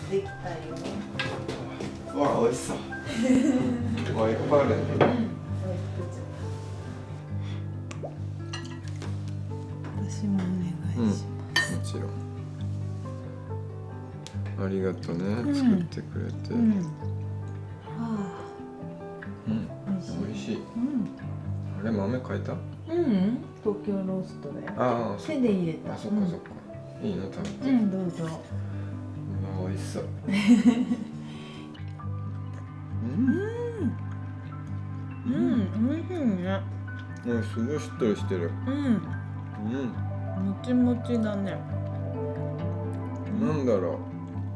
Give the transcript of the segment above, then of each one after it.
できたよ。わあ、美味しそう。わあ、いっぱいあるね。私もお願いします。もちろん。ありがとうね、作ってくれて。美味しい。あれ、豆変えた？東京ローストだよ。ああ、手で入れた。あ、そっかそっか。いいの食べて。どうぞ。うわ、美味しそう。美味しいね。すごいしっとりしてる。もちもちだね。なんだろ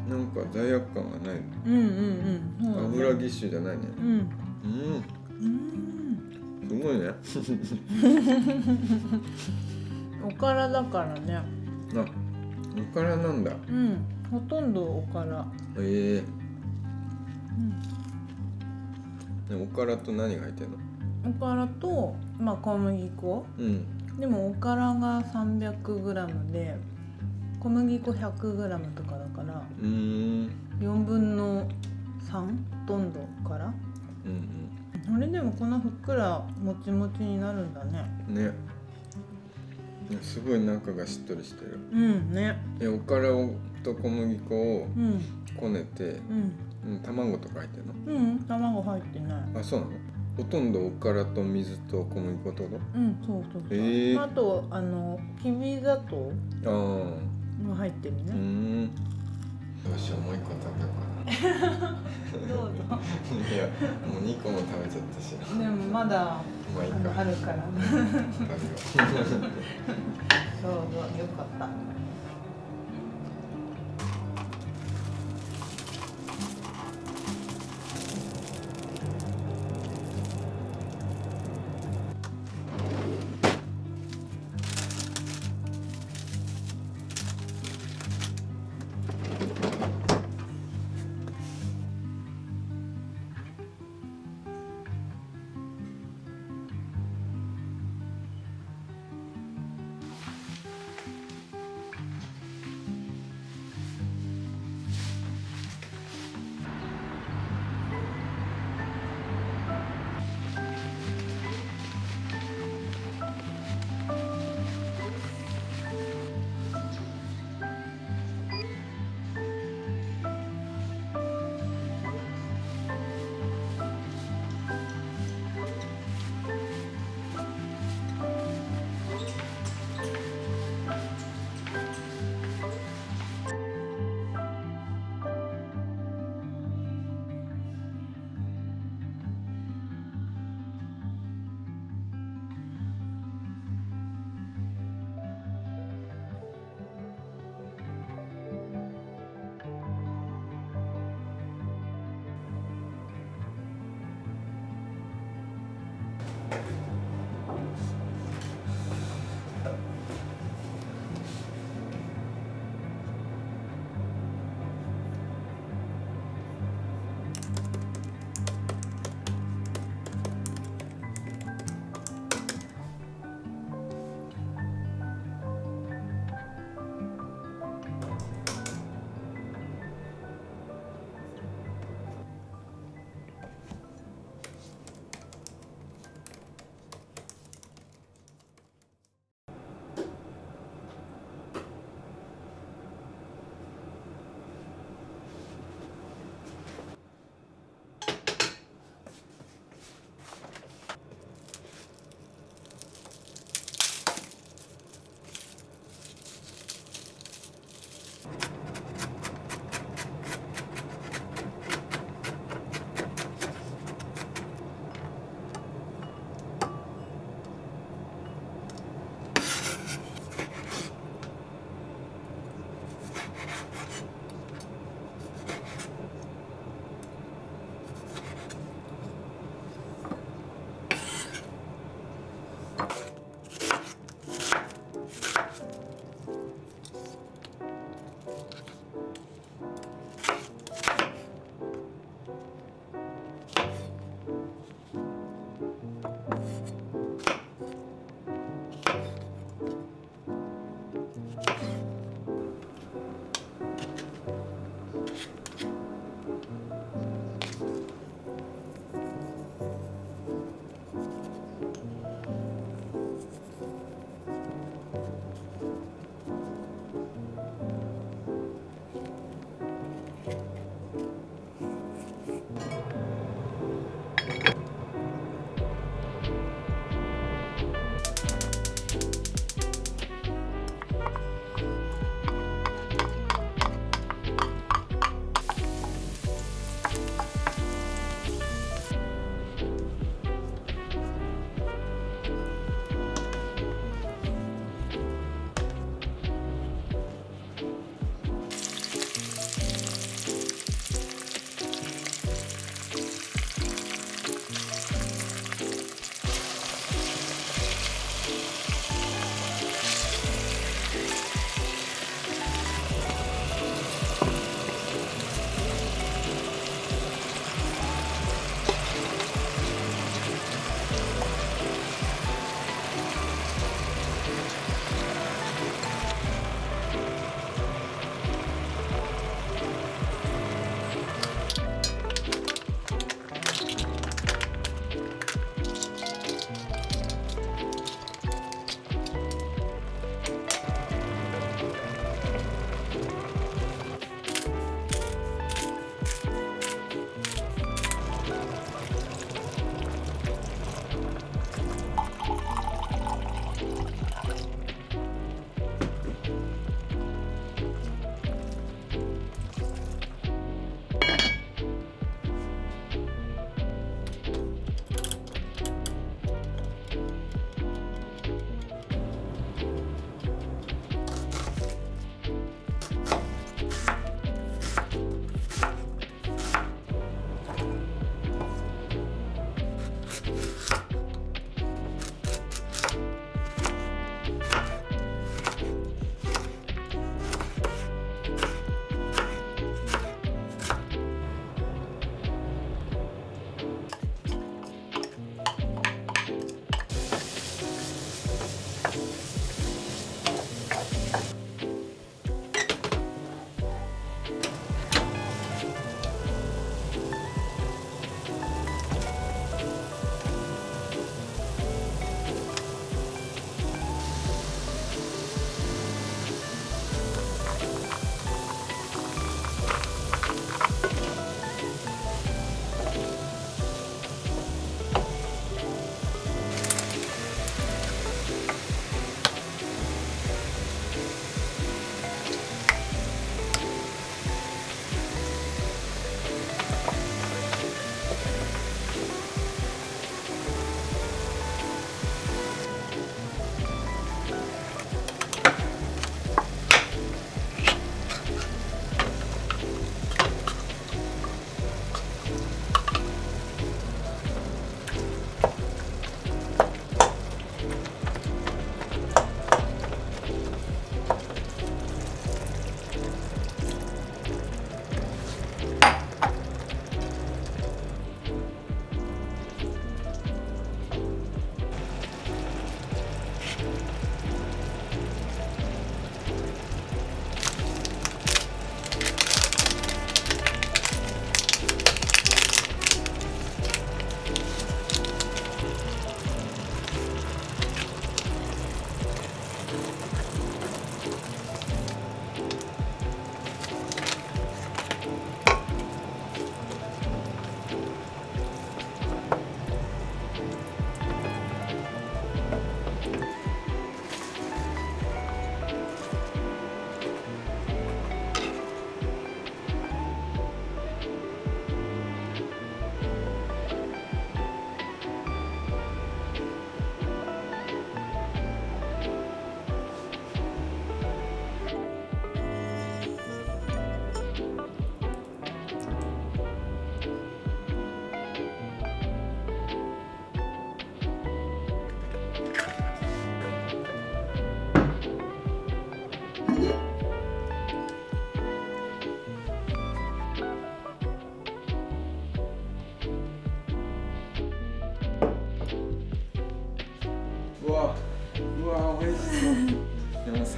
う。なんか罪悪感がない。油ぎっしゅじゃないね。すごいね。おからだからね。あ、おからなんだ。ほとんどおから。でおからと何が入ってんの？おからと、小麦粉。でもおからが 300g で小麦粉 100g とかだから4分の3ほとんどから。それでもこんなふっくらもちもちになるんだね。ね。すごい中がしっとりしてる。ね。おからと小麦粉をこねて、卵とか入ってんの？卵入ってない。あ、そうなの？ほとんどおからと水と小麦粉ってこと？そう。あときび砂糖も入ってるね。どうしよう、もう一個食べようかな。どうぞ。いや、もう2個も食べちゃったし。でもまだまあいいか。あるから。食べよう。どうぞ、よかった。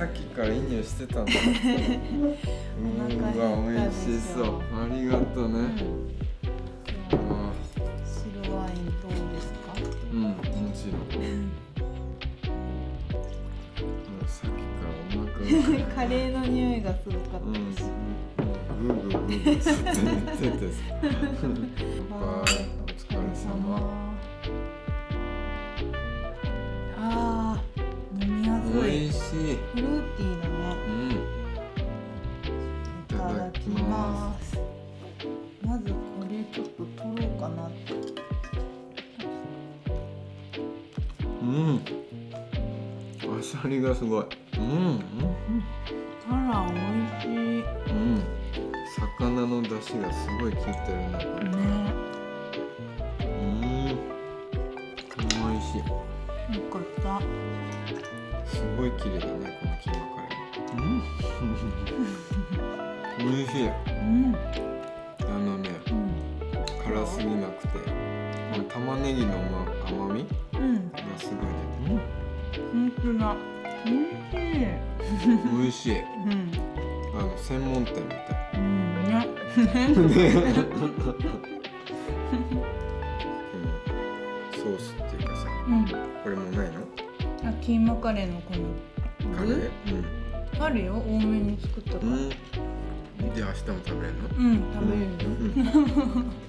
さっきからいい匂いしてたんだうわ美味しそう、ありがとうね、白ワインどうですか？もちろん、もうさっきからお腹がカレーの匂いがすごかったです、グーグーグーグーつって言っててさお疲れ様。飲みやすい。美味しい。フルーティーだね。いただきます。まずこれちょっと取ろうかな。あさりがすごい。あら美味しい。魚の出汁がすごい効いてるなこれ。ね。美味しい。よかった。すごい綺麗だねこのキーマカレー。美味しい。辛すぎなくて、玉ねぎの甘みがすごい出てる。本当だ。美味しい。専門店みたい。ソースっていうかさ、これもないの？キーマカレーのこのカレー？あるよ、多めに作ったから。じゃあ明日も食べれるの？食べれるよ。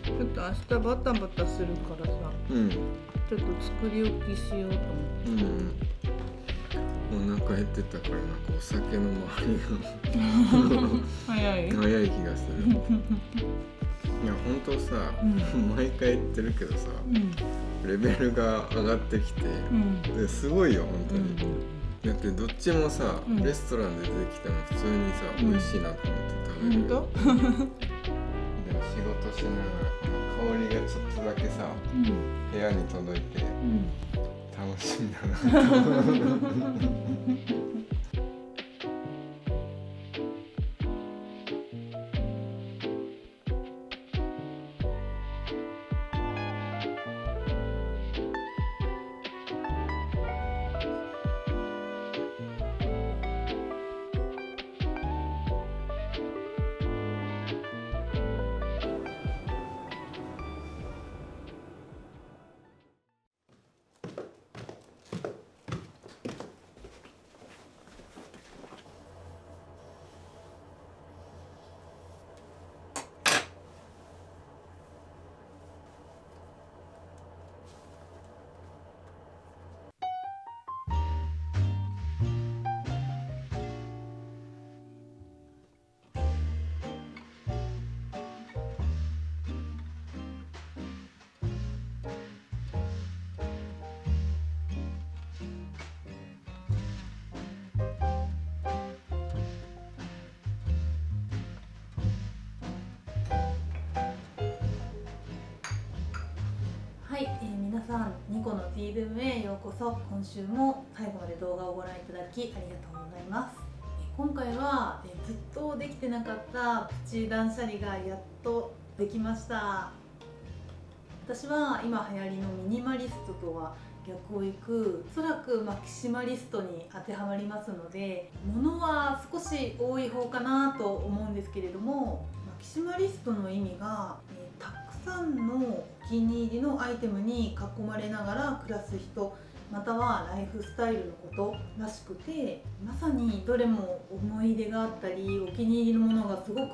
ちょっと明日バタバタするからさ、ちょっと作り置きしようと思って。お腹減ってたからなんかお酒の周りが早い気がする。いや本当さ、毎回言ってるけどさ、レベルが上がってきて、すごいよ本当に。だってどっちもさ、レストランで出てきても普通にさ、美味しいなと思って食べる。でも仕事しながらこの香りがちょっとだけさ、部屋に届いて、楽しみだな。はい、皆さんニコのティールームへようこそ。今週も最後まで動画をご覧いただきありがとうございます。今回はずっとできてなかったプチ断捨離がやっとできました。私は今流行りのミニマリストとは逆をいく、おそらくマキシマリストに当てはまりますので、物は少し多い方かなと思うんですけれども、マキシマリストの意味がたくさんのお気に入りのアイテムに囲まれながら暮らす人、またはライフスタイルのことらしくて、まさにどれも思い出があったりお気に入りのものがすごく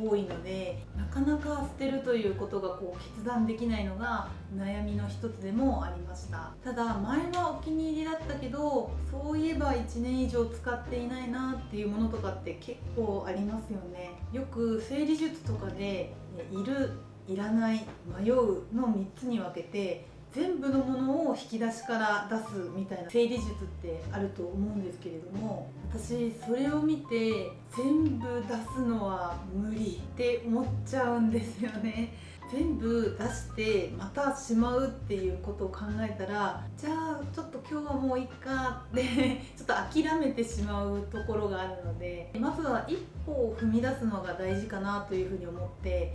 多いので、なかなか捨てるということが決断できないのが悩みの一つでもありました。ただ前はお気に入りだったけど、そういえば1年以上使っていないなっていうものとかって結構ありますよね。よく整理術とかでいる、いらない、迷うの3つに分けて、全部のものを引き出しから出すみたいな整理術ってあると思うんですけれども、私それを見て全部出すのは無理って思っちゃうんですよね。全部出してまたしまうっていうことを考えたら、じゃあちょっと今日はもういいかってちょっと諦めてしまうところがあるので、まずは一歩を踏み出すのが大事かなというふうに思って、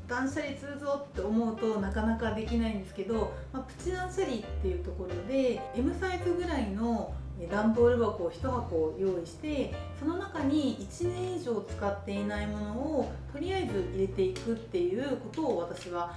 断捨離するぞって思うとなかなかできないんですけど、プチ断捨離っていうところで M サイズぐらいの段ボール箱を1箱用意して、その中に1年以上使っていないものをとりあえず入れていくっていうことを私は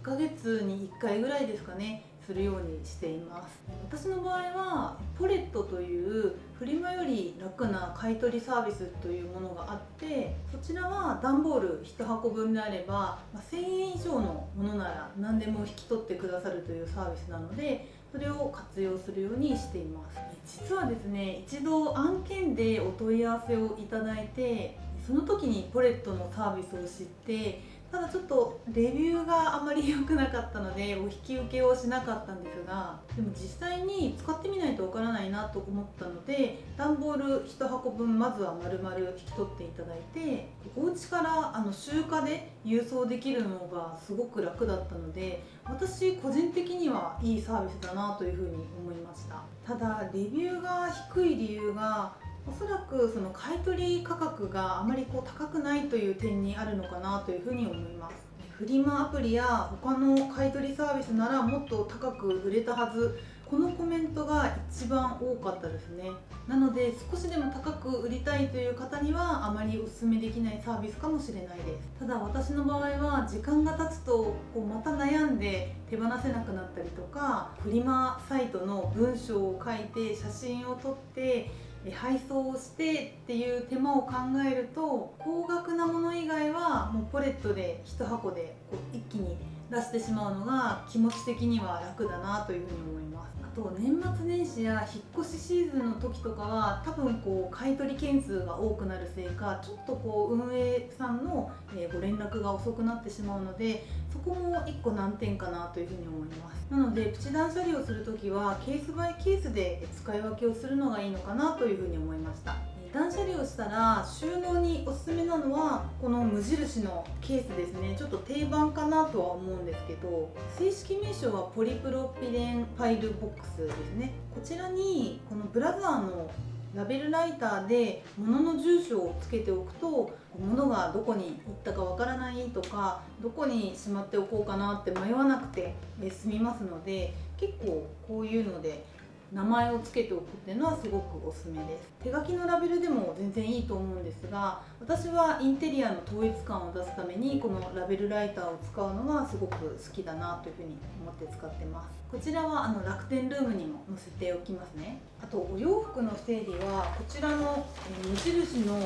6ヶ月に1回ぐらいですかね、するようにしています。私の場合はポレットというフリマより楽な買い取りサービスというものがあって、そちらは段ボール1箱分であれば1000円以上のものなら何でも引き取ってくださるというサービスなので、それを活用するようにしています。実はですね、一度案件でお問い合わせをいただいて、その時にポレットのサービスを知って、ただちょっとレビューがあまり良くなかったのでお引き受けをしなかったんですが、でも実際に使ってみないとわからないなと思ったので、段ボール1箱分まずは丸々引き取っていただいて、お家から集荷で郵送できるのがすごく楽だったので、私個人的にはいいサービスだなというふうに思いました。ただレビューが低い理由が、おそらくその買取価格があまり高くないという点にあるのかなというふうに思います。フリマアプリや他の買取サービスならもっと高く売れたはず、このコメントが一番多かったですね。なので少しでも高く売りたいという方にはあまりお勧めできないサービスかもしれないです。ただ私の場合は時間が経つとまた悩んで手放せなくなったりとか、フリマサイトの文章を書いて写真を撮って配送をしてっていう手間を考えると、高額なもの以外はもうポレットで1箱で一気に出してしまうのが気持ち的には楽だなというふうに思います。あと年末年始や引っ越しシーズンの時とかは多分買い取り件数が多くなるせいか、ちょっと運営さんのご連絡が遅くなってしまうので、そこも1個難点かなというふうに思います。なのでプチ断捨離をするときはケースバイケースで使い分けをするのがいいのかなというふうに思いました。断捨離をしたら収納におすすめなのはこの無印のケースですね。ちょっと定番かなとは思うんですけど、正式名称はポリプロピレンファイルボックスですね。こちらにこのブラザーのラベルライターで物の住所をつけておくと、物がどこに行ったかわからないとか、どこにしまっておこうかなって迷わなくて済みますので、結構こういうので名前をつけておくっていうのはすごくおすすめです。手書きのラベルでも全然いいと思うんですが、私はインテリアの統一感を出すためにこのラベルライターを使うのがすごく好きだなというふうに思って使ってます。こちらは楽天ルームにも載せておきますね。あとお洋服の整理はこちらの無印の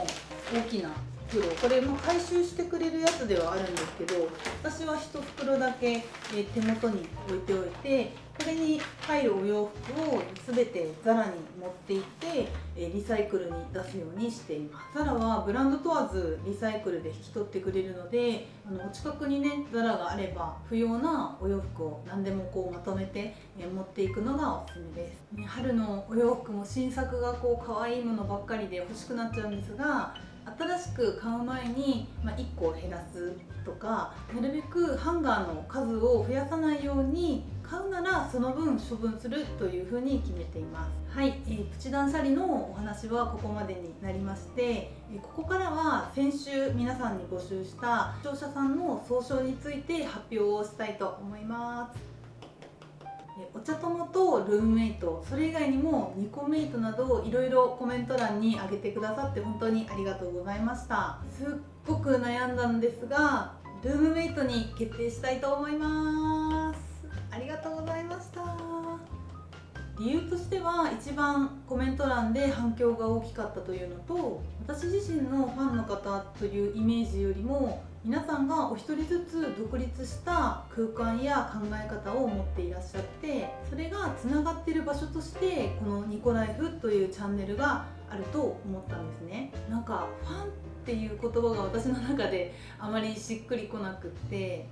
大きな袋、これも回収してくれるやつではあるんですけど、私は1袋だけ手元に置いておいて、これに入るお洋服を全てザラに持っていってリサイクルに出すようにしています。ザラはブランド問わずリサイクルで引き取ってくれるので、お近くにねザラがあれば不要なお洋服を何でもまとめて持っていくのがおすすめです。春のお洋服も新作が可愛いものばっかりで欲しくなっちゃうんですが、新しく買う前に1個減らすとか、なるべくハンガーの数を増やさないように、買うならその分処分するというふうに決めています。はい、プチ断捨離のお話はここまでになりまして、ここからは先週皆さんに募集した視聴者さんの総称について発表をしたいと思います。お茶友とルームメイト、それ以外にもニコメイトなどいろいろコメント欄に上げてくださって本当にありがとうございました。すっごく悩んだんですが、ルームメイトに決定したいと思います。ありがとうございました。理由としては一番コメント欄で反響が大きかったというのと、私自身のファンの方というイメージよりも皆さんがお一人ずつ独立した空間や考え方を持っていらっしゃって、それがつながっている場所としてこのニコライフというチャンネルがあると思ったんですね。なんかファンっていう言葉が私の中であまりしっくりこなくって、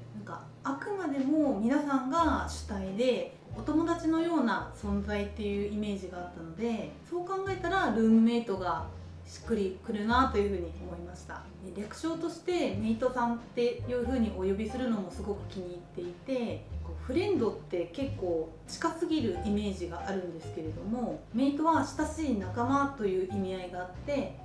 あくまでも皆さんが主体でお友達のような存在っていうイメージがあったので、そう考えたらルームメイトがしっくりくるなというふうに思いました。略称としてメイトさんっていうふうにお呼びするのもすごく気に入っていて、フレンドって結構近すぎるイメージがあるんですけれども、メイトは親しい仲間という意味合いがあって、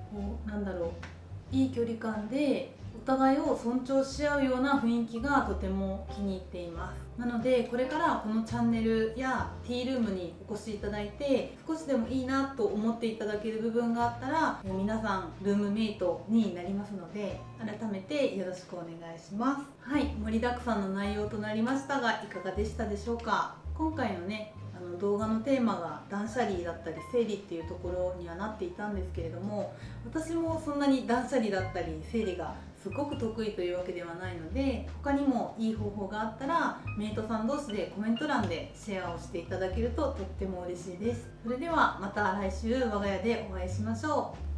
いい距離感でお互いを尊重し合うような雰囲気がとても気に入っています。なのでこれからこのチャンネルやティールームにお越しいただいて少しでもいいなと思っていただける部分があったら皆さんルームメイトになりますので改めてよろしくお願いします。はい、盛りだくさんの内容となりましたがいかがでしたでしょうか。今回のね動画のテーマが断捨離だったり整理っていうところにはなっていたんですけれども、私もそんなに断捨離だったり整理がすごく得意というわけではないので、他にもいい方法があったらメイトさん同士でコメント欄でシェアをしていただけるととっても嬉しいです。それではまた来週我が家でお会いしましょう。